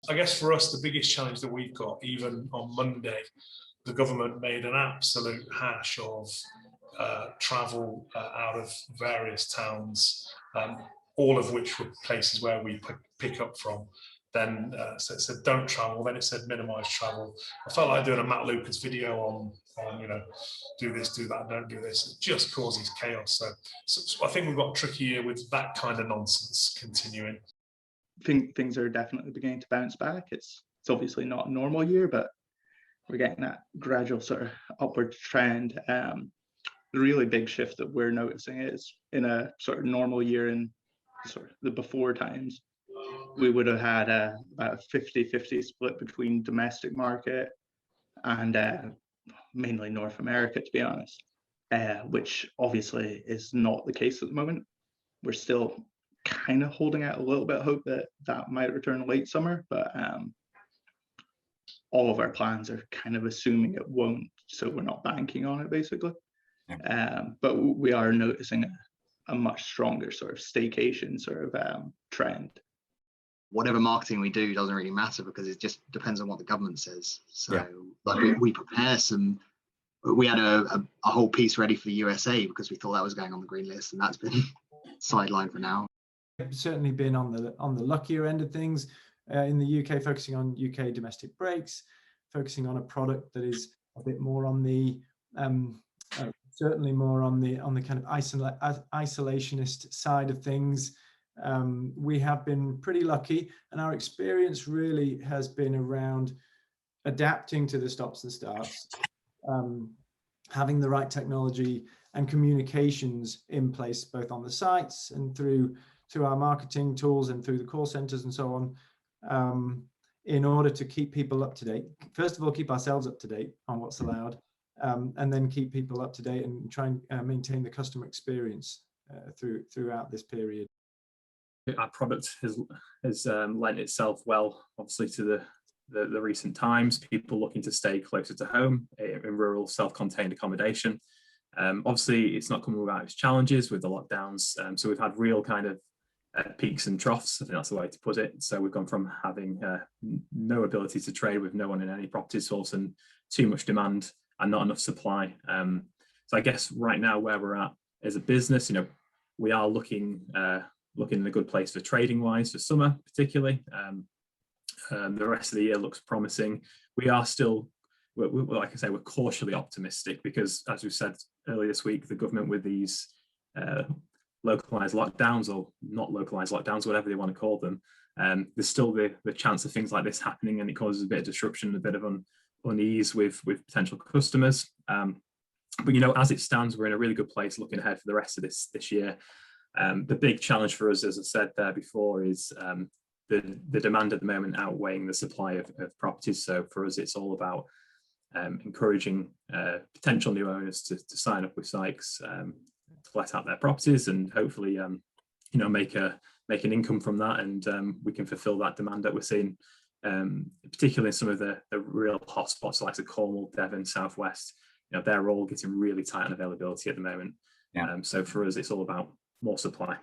I guess for us, the biggest challenge that we've got, even on Monday, the government made an absolute hash of travel out of various towns, all of which were places where we pick up from. Then so it said don't travel, then it said minimize travel. I felt like doing a Matt Lucas video on do this, do that, don't do this. It just causes chaos. So I think we've got a tricky year with that kind of nonsense continuing. I think things are definitely beginning to bounce back. It's obviously not a normal year, but we're getting that gradual sort of upward trend. The really big shift that we're noticing is in a sort of normal year in sort of the before times, we would have had about a 50-50 split between domestic market and mainly North America, to be honest, which obviously is not the case at the moment. We're still kind of holding out a little bit of hope that might return late summer, but all of our plans are kind of assuming it won't, so we're not banking on it basically. But we are noticing a much stronger sort of staycation sort of trend. Whatever marketing we do doesn't really matter because it just depends on what the government says. So Yeah. like we prepare we had a whole piece ready for the USA because we thought that was going on the green list, and that's been sidelined for now. Certainly been on the luckier end of things in the UK, focusing on UK domestic brakes, focusing on a product that is a bit more on the certainly more on the kind of isolationist side of things. We have been pretty lucky, and our experience really has been around adapting to the stops and starts, having the right technology and communications in place, both on the sites and through our marketing tools and through the call centers and so on, in order to keep people up to date. First of all, keep ourselves up to date on what's allowed, and then keep people up to date and try and maintain the customer experience throughout this period. Our product has lent itself well, obviously, to the recent times. People looking to stay closer to home in rural self-contained accommodation. Obviously, it's not coming without its challenges with the lockdowns. So we've had real kind of peaks and troughs. I think that's the way to put it. So we've gone from having no ability to trade with no one in any property source and too much demand and not enough supply. So I guess right now where we're at as a business, we are looking in a good place for trading wise for summer particularly. The rest of the year looks promising. We are still, like I say, we're cautiously optimistic because, as we said earlier this week, the government with these localized lockdowns or not localized lockdowns, whatever they want to call them, there's still the chance of things like this happening, and it causes a bit of disruption, a bit of unease with potential customers. But as it stands, we're in a really good place looking ahead for the rest of this year. The big challenge for us, as I said there before, is the demand at the moment outweighing the supply of properties. So for us, it's all about encouraging potential new owners to sign up with Sykes, to let out their properties, and hopefully make an income from that, and we can fulfil that demand that we're seeing, particularly in some of the real hotspots like the Cornwall, Devon, Southwest. They're all getting really tight on availability at the moment. Yeah. So for us, it's all about more supply.